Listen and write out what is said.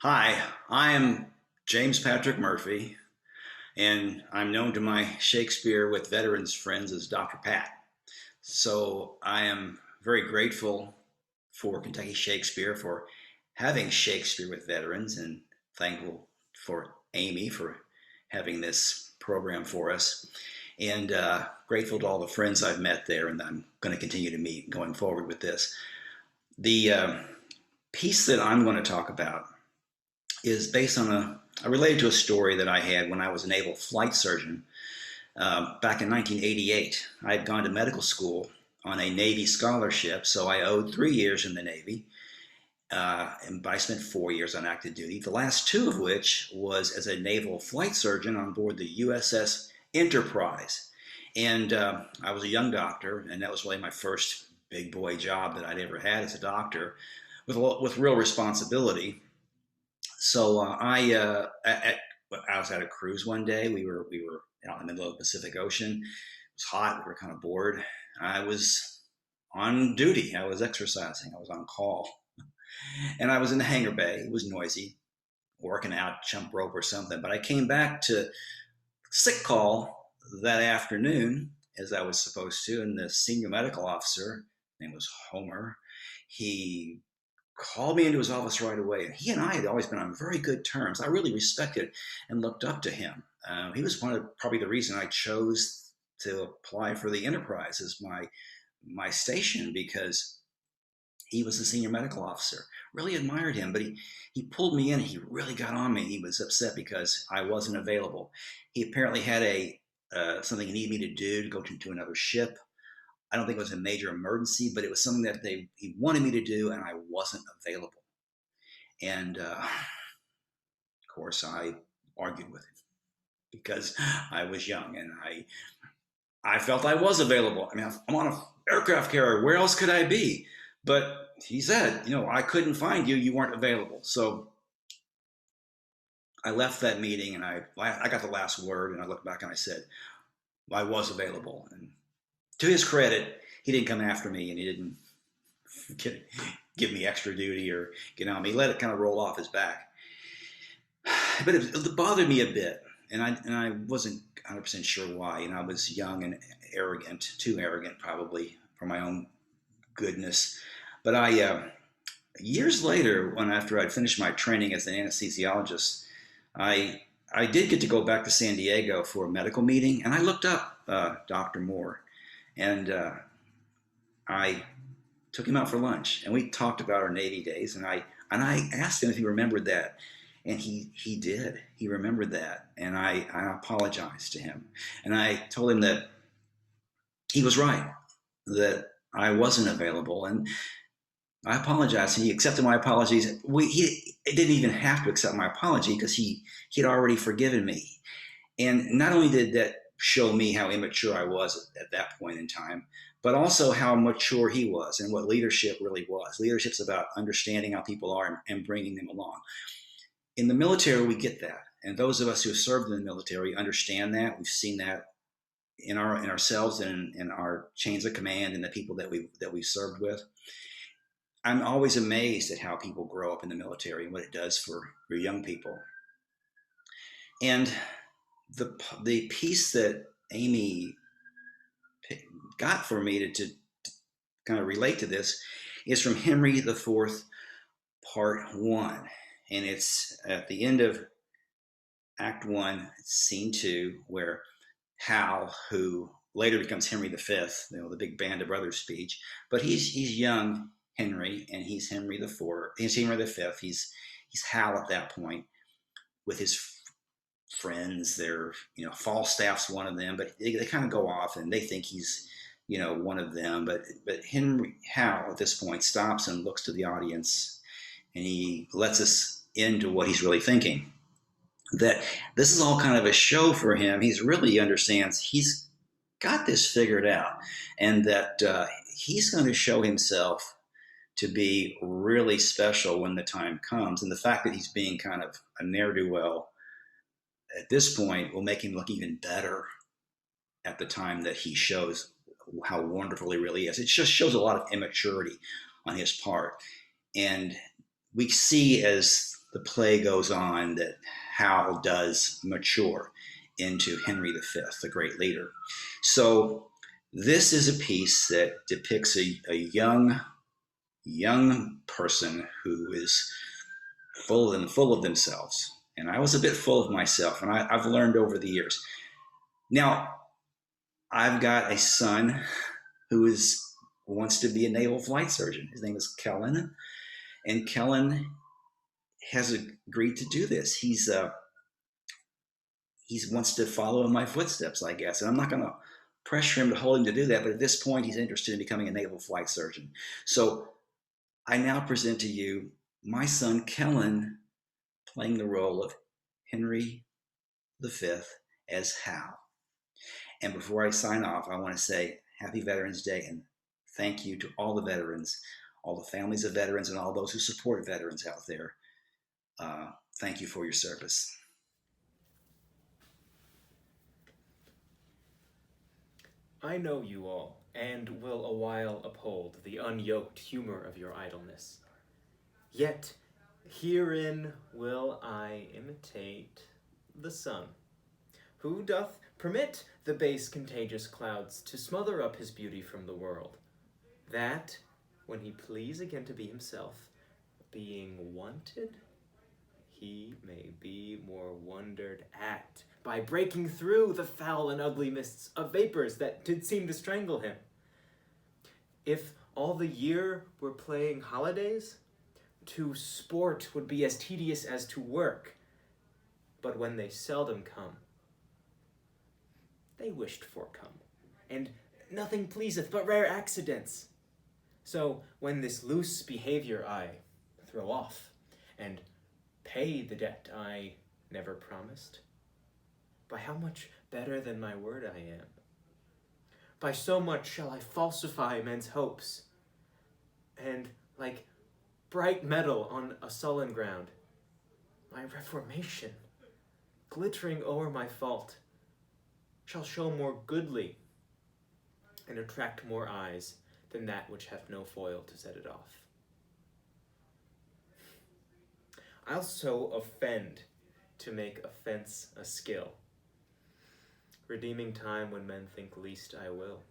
Hi, I am James Patrick Murphy, and I'm known to my Shakespeare with Veterans friends as Dr. Pat. So I am very grateful for Kentucky Shakespeare for having Shakespeare with Veterans, and thankful for Amy for having this program for us, and grateful to all the friends I've met there, and I'm going to continue to meet going forward with this. The piece that I'm going to talk about is based on related to a story that I had when I was a naval flight surgeon back in 1988. I had gone to medical school on a Navy scholarship, so I owed 3 years in the Navy, and I spent 4 years on active duty. The last two of which was as a naval flight surgeon on board the USS Enterprise, and I was a young doctor, and that was really my first big boy job that I'd ever had as a doctor, with real responsibility. So I was at a cruise one day. We were out in the middle of the Pacific Ocean. It was hot. We were kind of bored. I was on duty. I was exercising. I was on call, and I was in the hangar bay. It was noisy, working out, jump rope or something. But I came back to sick call that afternoon, as I was supposed to, and the senior medical officer, his name was Homer, he called me into his office right away. And he and I had always been on very good terms. I really respected and looked up to him. He was probably the reason I chose to apply for the Enterprise as my station, because he was the senior medical officer. Really admired him, but he pulled me in. He really got on me. He was upset because I wasn't available. He apparently had something he needed me to do to go to another ship. I don't think it was a major emergency, but it was something that he wanted me to do, and I wasn't available. And of course, I argued with him because I was young, and I felt I was available. I mean, I'm on an aircraft carrier. Where else could I be? But he said, I couldn't find you. You weren't available. So I left that meeting, and I got the last word, and I looked back and I said, well, I was available. And to his credit, he didn't come after me, and he didn't give me extra duty or get on me. He let it kind of roll off his back. But it bothered me a bit, and I wasn't 100% sure why. I was young and arrogant, too arrogant probably for my own goodness. But years later, after I'd finished my training as an anesthesiologist, I did get to go back to San Diego for a medical meeting, and I looked up Dr. Moore, and I took him out for lunch, and we talked about our Navy days, and I asked him if he remembered that, and he did. He remembered that, and I apologized to him, and I told him that he was right, that I wasn't available, and I apologized. He accepted my apologies. He didn't even have to accept my apology because he'd already forgiven me, and not only did that show me how immature I was at that point in time, but also how mature he was and what leadership really was. Leadership's about understanding how people are and bringing them along. In the military, we get that, and those of us who have served in the military understand that. We've seen that in ourselves and in our chains of command and the people that we served with. I'm always amazed at how people grow up in the military and what it does for young people. And the piece that Amy got for me to kind of relate to this is from Henry the Fourth, Part 1. And it's at the end of Act 1, Scene 2, where Hal, who later becomes Henry V, the big band of brothers speech, but he's young Henry, and he's Henry the Fourth. He's Henry V. He's Hal at that point with his friends. They're Falstaff's one of them, but they kind of go off and they think he's one of them. But Hal at this point stops and looks to the audience, and he lets us into what he's really thinking. That this is all kind of a show for him. He's really understands he's got this figured out, and that he's going to show himself to be really special when the time comes. And the fact that he's being kind of a ne'er-do-well at this point will make him look even better at the time that he shows how wonderful he really is. It just shows a lot of immaturity on his part. And we see as the play goes on, that Hal does mature into Henry V, the great leader. So this is a piece that depicts a young person who is full of themselves. And I was a bit full of myself, and I've learned over the years. Now, I've got a son who wants to be a naval flight surgeon. His name is Kellen, and Kellen has agreed to do this. He wants to follow in my footsteps, I guess, and I'm not going to pressure him to hold him to do that. But at this point, he's interested in becoming a naval flight surgeon. So I now present to you my son Kellen playing the role of Henry V as Hal. And before I sign off, I want to say Happy Veterans Day and thank you to all the veterans, all the families of veterans, and all those who support veterans out there. Thank you for your service. I know you all, and will a while uphold the unyoked humor of your idleness. Yet herein will I imitate the sun, who doth permit the base contagious clouds to smother up his beauty from the world, that, when he please again to be himself, being wanted, he may be more wondered at, by breaking through the foul and ugly mists of vapors that did seem to strangle him. If all the year were playing holidays, to sport would be as tedious as to work. But when they seldom come, they wished for come, and nothing pleaseth but rare accidents. So when this loose behavior I throw off, and pay the debt I never promised, by how much better than my word I am? By so much shall I falsify men's hopes, and like bright metal on a sullen ground, my reformation, glittering o'er my fault, shall show more goodly, and attract more eyes than that which hath no foil to set it off. I'll so offend to make offense a skill, redeeming time when men think least I will.